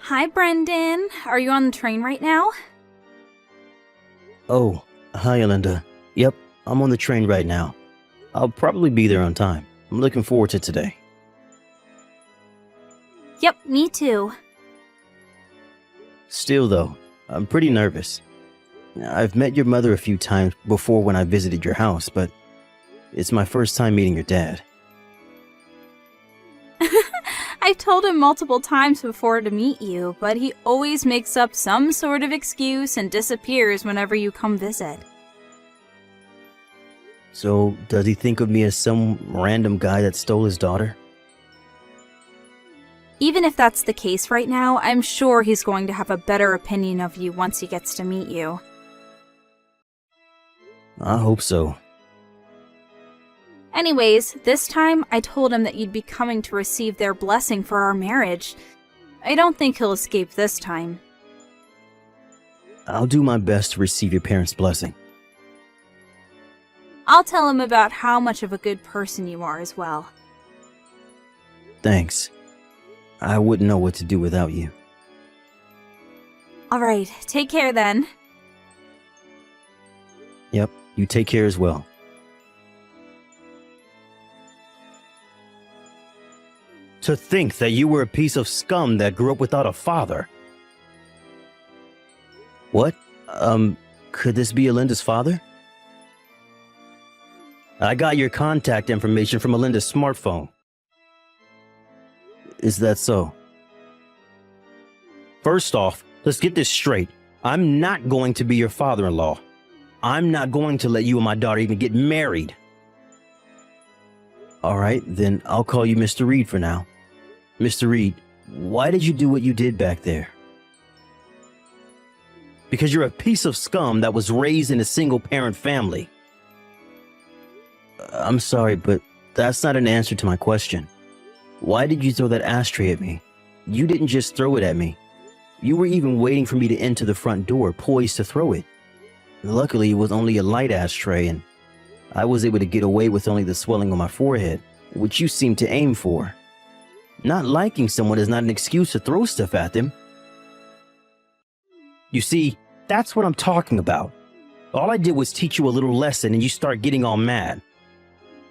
Hi, Brendan. Are you on the train right now? Oh, hi, Linda. Yep, I'm on the train right now. I'll probably be there on time. I'm looking forward to today. Yep, me too. Still, though, I'm pretty nervous. I've met your mother a few times before when I visited your house, but it's my first time meeting your dad. I've told him multiple times before to meet you, but he always makes up some sort of excuse and disappears whenever you come visit. So, does he think of me as some random guy that stole his daughter? Even if that's the case right now, I'm sure he's going to have a better opinion of you once he gets to meet you. I hope so. Anyways, this time I told him that you'd be coming to receive their blessing for our marriage. I don't think he'll escape this time. I'll do my best to receive your parents' blessing. I'll tell him about how much of a good person you are as well. Thanks. I wouldn't know what to do without you. Alright, take care then. Yep, you take care as well. To think that you were a piece of scum that grew up without a father. What? Could this be Alinda's father? I got your contact information from Alinda's smartphone. Is that so? First off, let's get this straight. I'm not going to be your father-in-law. I'm not going to let you and my daughter even get married. All right, then I'll call you Mr. Reed for now. Mr. Reed, why did you do what you did back there? Because you're a piece of scum that was raised in a single-parent family. I'm sorry, but that's not an answer to my question. Why did you throw that ashtray at me? You didn't just throw it at me. You were even waiting for me to enter the front door, poised to throw it. Luckily, it was only a light ashtray, and I was able to get away with only the swelling on my forehead, which you seemed to aim for. Not liking someone is not an excuse to throw stuff at them. You see, that's what I'm talking about. All I did was teach you a little lesson and you start getting all mad.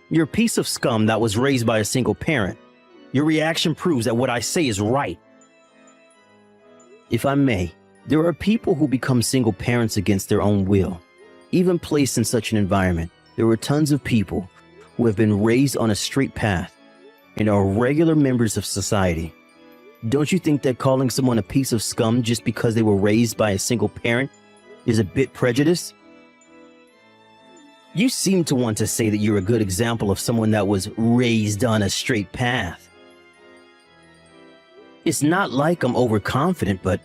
You're a piece of scum that was raised by a single parent. Your reaction proves that what I say is right. If I may, there are people who become single parents against their own will. Even placed in such an environment, there are tons of people who have been raised on a straight path and are regular members of society. Don't you think that calling someone a piece of scum just because they were raised by a single parent is a bit prejudiced? You seem to want to say that you're a good example of someone that was raised on a straight path. It's not like I'm overconfident, but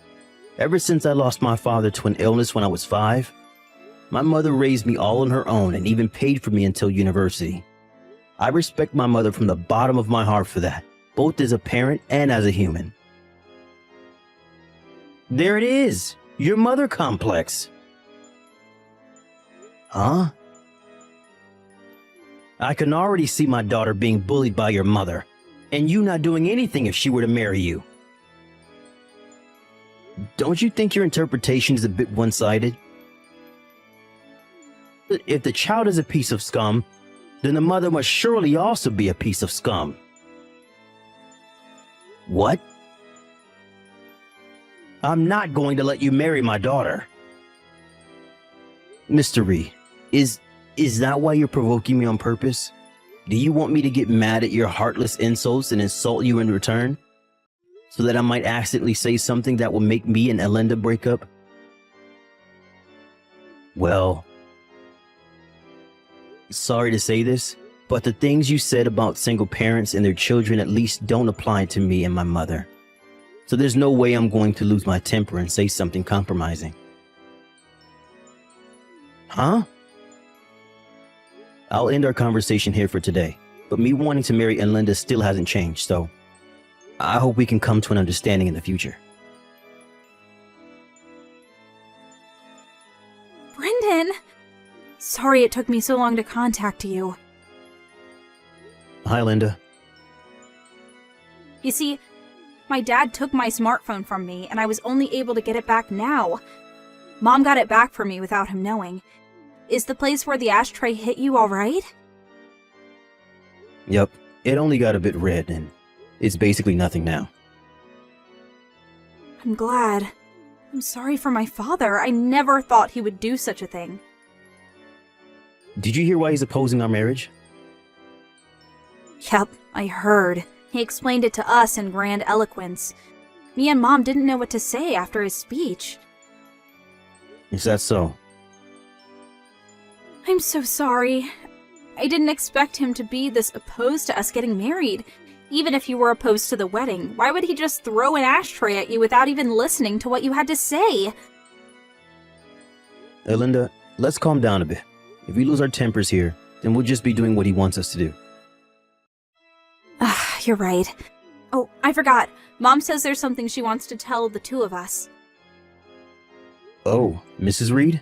ever since I lost my father to an illness when I was 5, my mother raised me all on her own and even paid for me until university. I respect my mother from the bottom of my heart for that, both as a parent and as a human. There it is, your mother complex. Huh? I can already see my daughter being bullied by your mother, and you not doing anything if she were to marry you. Don't you think your interpretation is a bit one-sided? If the child is a piece of scum, then the mother must surely also be a piece of scum. What? I'm not going to let you marry my daughter. Mr. Reed, is that why you're provoking me on purpose? Do you want me to get mad at your heartless insults and insult you in return? So that I might accidentally say something that will make me and Alinda break up? Well, sorry to say this, but the things you said about single parents and their children at least don't apply to me and my mother. So there's no way I'm going to lose my temper and say something compromising. Huh? I'll end our conversation here for today, but me wanting to marry Alinda still hasn't changed, so I hope we can come to an understanding in the future. Brendan! Sorry it took me so long to contact you. Hi, Linda. You see, My dad took my smartphone from me, and I was only able to get it back now. Mom got it back for me without him knowing. Is the place where the ashtray hit you all right? Yep, it only got a bit red, and it's basically nothing now. I'm glad. I'm sorry for my father. I never thought he would do such a thing. Did you hear why he's opposing our marriage? Yep, I heard. He explained it to us in grand eloquence. Me and Mom didn't know what to say after his speech. Is that so? I'm so sorry. I didn't expect him to be this opposed to us getting married. Even if you were opposed to the wedding, why would he just throw an ashtray at you without even listening to what you had to say? Linda, let's calm down a bit. If we lose our tempers here, then we'll just be doing what he wants us to do. You're right. Oh, I forgot. Mom says there's something she wants to tell the two of us. Oh, Mrs. Reed?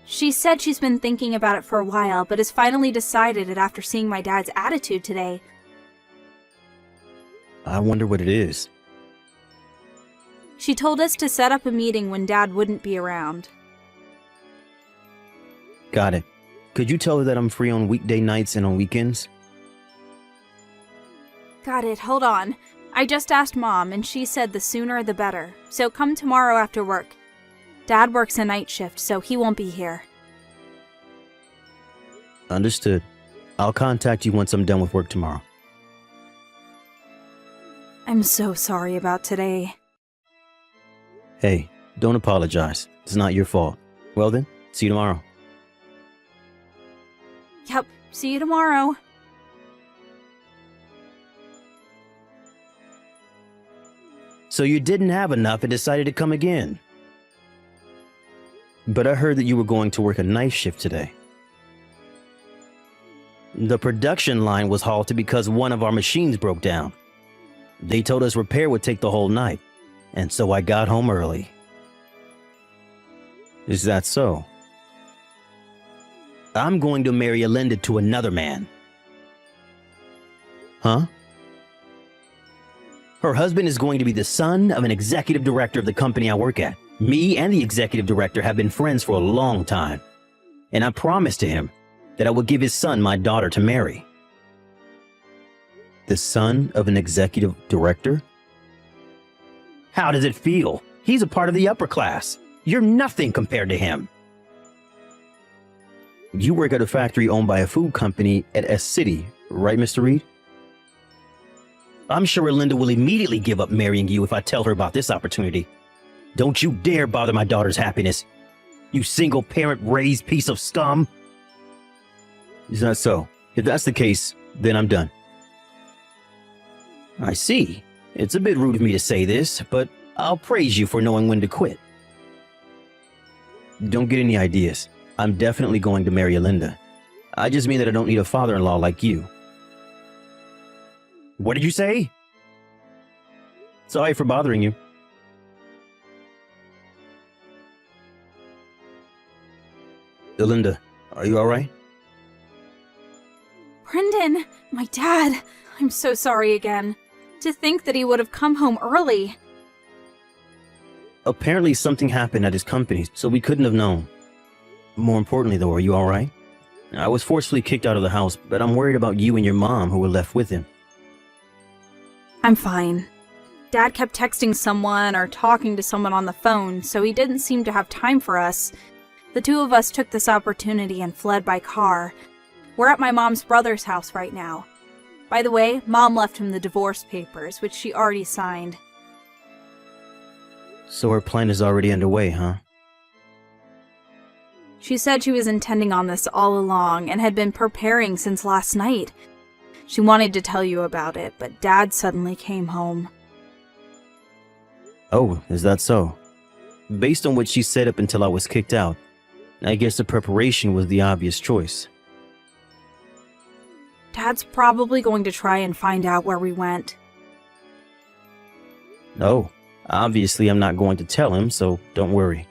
She said she's been thinking about it for a while, but has finally decided it after seeing my dad's attitude today. I wonder what it is. She told us to set up a meeting when Dad wouldn't be around. Got it. Could you tell her that I'm free on weekday nights and on weekends? Got it, hold on. I just asked Mom, and she said the sooner the better, so come tomorrow after work. Dad works a night shift, so he won't be here. Understood. I'll contact you once I'm done with work tomorrow. I'm so sorry about today. Hey, don't apologize. It's not your fault. Well then, see you tomorrow. Yep, see you tomorrow. So you didn't have enough and decided to come again. But I heard that you were going to work a night shift today. The production line was halted because one of our machines broke down. They told us repair would take the whole night, and so I got home early. Is that so? I'm going to marry Linda to another man. Huh? Her husband is going to be the son of an executive director of the company I work at. Me and the executive director have been friends for a long time. And I promised to him that I would give his son my daughter to marry. The son of an executive director? How does it feel? He's a part of the upper class. You're nothing compared to him. You work at a factory owned by a food company at S City, right, Mr. Reed? I'm sure Linda will immediately give up marrying you if I tell her about this opportunity. Don't you dare bother my daughter's happiness. You single-parent raised piece of scum. Is that so? If that's the case, then I'm done. I see. It's a bit rude of me to say this, but I'll praise you for knowing when to quit. Don't get any ideas. I'm definitely going to marry Linda. I just mean that I don't need a father-in-law like you. What did you say? Sorry for bothering you. Linda, are you alright? Brendan, my dad. I'm so sorry again. To think that he would have come home early. Apparently something happened at his company, so we couldn't have known. More importantly though, are you alright? I was forcefully kicked out of the house, but I'm worried about you and your mom who were left with him. I'm fine. Dad kept texting someone or talking to someone on the phone, so he didn't seem to have time for us. The two of us took this opportunity and fled by car. We're at my mom's brother's house right now. By the way, Mom left him the divorce papers, which she already signed. So her plan is already underway, huh? She said she was intending on this all along and had been preparing since last night. She wanted to tell you about it, but Dad suddenly came home. Oh, is that so? Based on what she said up until I was kicked out, I guess the preparation was the obvious choice. Dad's probably going to try and find out where we went. Oh, obviously I'm not going to tell him, so don't worry.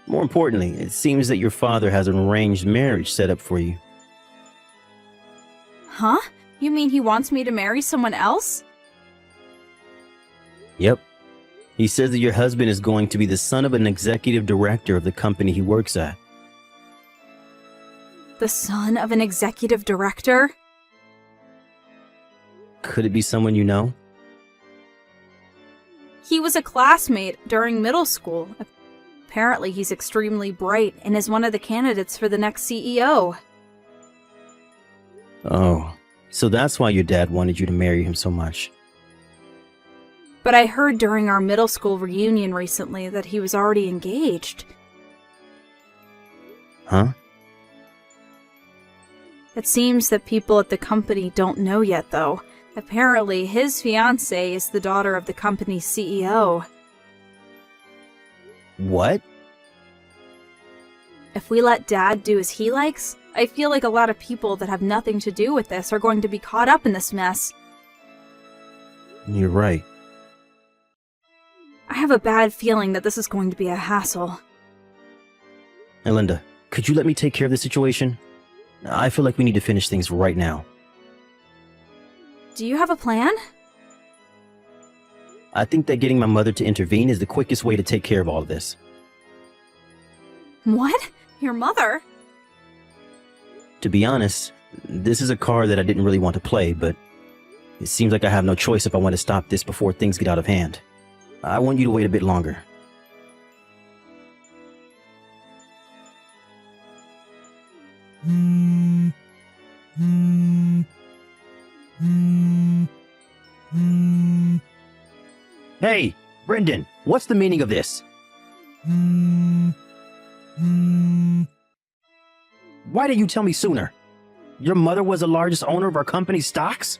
More importantly, it seems that your father has an arranged marriage set up for you. Huh? You mean he wants me to marry someone else? Yep. He says that your husband is going to be the son of an executive director of the company he works at. The son of an executive director? Could it be someone you know? He was a classmate during middle school. Apparently, he's extremely bright and is one of the candidates for the next CEO. Oh, so that's why your dad wanted you to marry him so much. But I heard during our middle school reunion recently that he was already engaged. Huh? It seems that people at the company don't know yet, though. Apparently, his fiance is the daughter of the company's CEO. What? If we let Dad do as he likes, I feel like a lot of people that have nothing to do with this are going to be caught up in this mess. You're right. I have a bad feeling that this is going to be a hassle. Hey, Linda, could you let me take care of the situation? I feel like we need to finish things right now. Do you have a plan? I think that getting my mother to intervene is the quickest way to take care of all of this. What? Your mother? To be honest, this is a card that I didn't really want to play, but it seems like I have no choice if I want to stop this before things get out of hand. I want you to wait a bit longer. Hey, Brendan, what's the meaning of this? Why didn't you tell me sooner? Your mother was the largest owner of our company's stocks?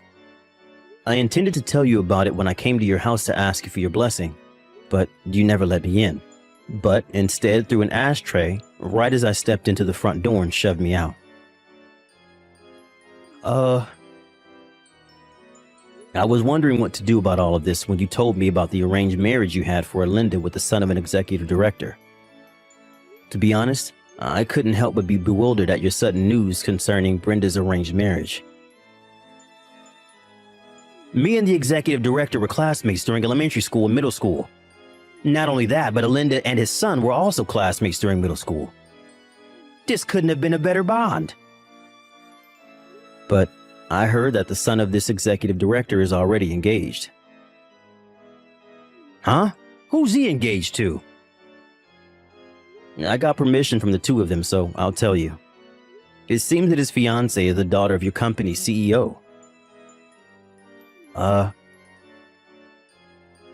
I intended to tell you about it when I came to your house to ask you for your blessing, but you never let me in. But instead threw an ashtray right as I stepped into the front door and shoved me out. I was wondering what to do about all of this when you told me about the arranged marriage you had for Linda with the son of an executive director. To be honest, I couldn't help but be bewildered at your sudden news concerning Brenda's arranged marriage. Me and the executive director were classmates during elementary school and middle school. Not only that, but Linda and his son were also classmates during middle school. This couldn't have been a better bond. But I heard that the son of this executive director is already engaged. Huh? Who's he engaged to? I got permission from the two of them, so I'll tell you. It seems that his fiance is the daughter of your company's CEO.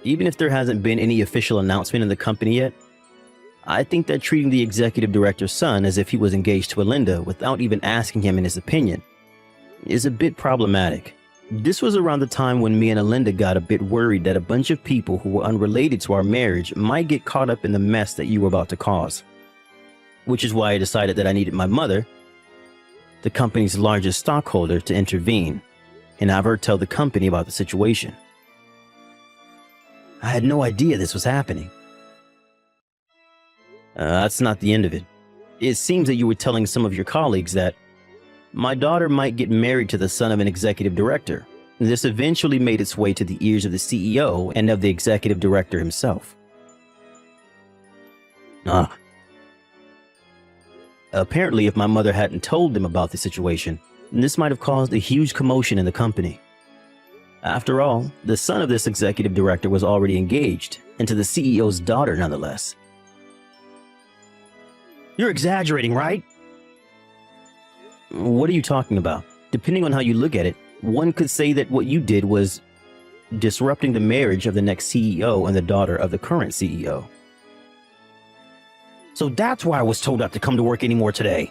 Even if there hasn't been any official announcement in the company yet, I think that treating the executive director's son as if he was engaged to Linda without even asking him in his opinion is a bit problematic. This was around the time when me and Linda got a bit worried that a bunch of people who were unrelated to our marriage might get caught up in the mess that you were about to cause. Which is why I decided that I needed my mother, the company's largest stockholder, to intervene and have her tell the company about the situation. I had no idea this was happening. That's not the end of it. It seems that you were telling some of your colleagues that my daughter might get married to the son of an executive director. This eventually made its way to the ears of the CEO and of the executive director himself. Apparently, if my mother hadn't told them about the situation, this might have caused a huge commotion in the company. After all, the son of this executive director was already engaged, and to the CEO's daughter nonetheless. You're exaggerating, right? What are you talking about? Depending on how you look at it, one could say that what you did was disrupting the marriage of the next CEO and the daughter of the current CEO. So that's why I was told not to come to work anymore today.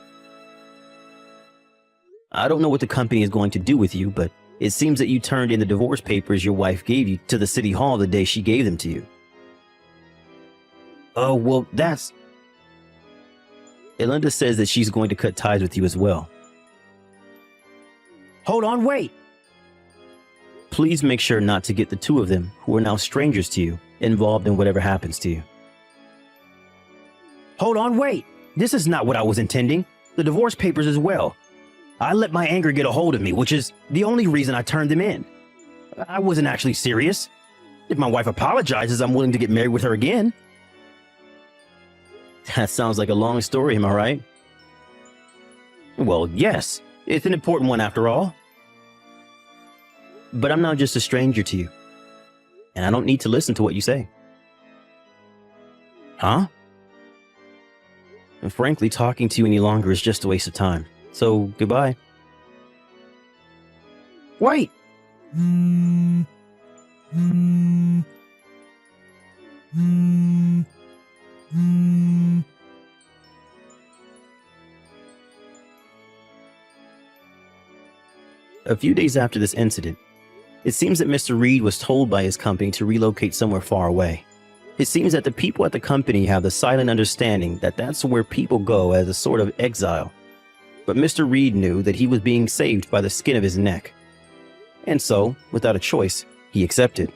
I don't know what the company is going to do with you, but it seems that you turned in the divorce papers your wife gave you to the city hall the day she gave them to you. Oh, well, that's... Linda says that she's going to cut ties with you as well. Hold on, wait! Please make sure not to get the two of them, who are now strangers to you, involved in whatever happens to you. Hold on, wait! This is not what I was intending. The divorce papers as well. I let my anger get a hold of me, which is the only reason I turned them in. I wasn't actually serious. If my wife apologizes, I'm willing to get married with her again. That sounds like a long story, am I right? Well, yes. It's an important one after all. But I'm not just a stranger to you. And I don't need to listen to what you say. Huh? And frankly, talking to you any longer is just a waste of time. So, goodbye. Wait! A few days after this incident, it seems that Mr. Reed was told by his company to relocate somewhere far away. It seems that the people at the company have the silent understanding that that's where people go as a sort of exile. But Mr. Reed knew that he was being saved by the skin of his neck. And so, without a choice, he accepted.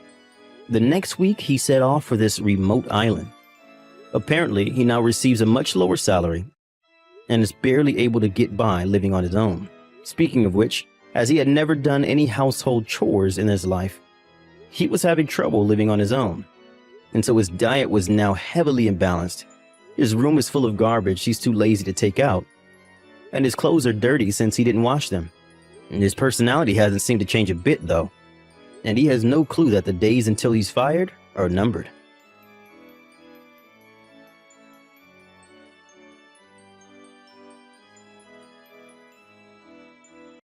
The next week, he set off for this remote island. Apparently, he now receives a much lower salary and is barely able to get by living on his own. Speaking of which, as he had never done any household chores in his life, he was having trouble living on his own. And so his diet was now heavily imbalanced. His room is full of garbage he's too lazy to take out. And his clothes are dirty since he didn't wash them. And his personality hasn't seemed to change a bit though. And he has no clue that the days until he's fired are numbered.